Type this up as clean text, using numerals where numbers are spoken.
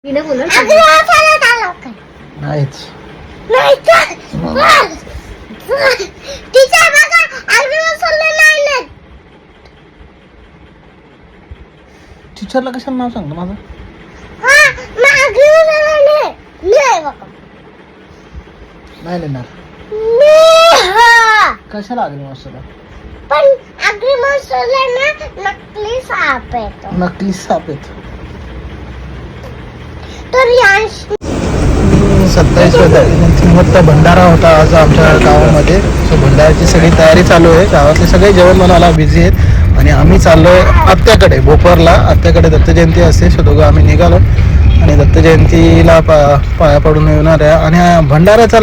तिने बोलत नाहीच. टीचरला कशाला नाव सांगतो माझं? नाही लिहिणार. कशाला आगरी मास्टरला? पण अग्री मास्टरला नकली साप येतो. नकली साप येतो. तर यांश 27व्या तारखेनंतर भंडारा होता आज आमच्या गावामध्ये. सो भंडाऱ्याची सगळी तयारी चालू आहे. गावातले सगळे जेवण बनवायला बिझी आहेत आणि आम्ही चाललोय आत्याकडे भोपरला. आत्याकडे दत्त जयंती असते. सो दोघं आम्ही निघालो आणि दत्त जयंतीला पाया पडून येणार आहे आणि भंडाऱ्याचा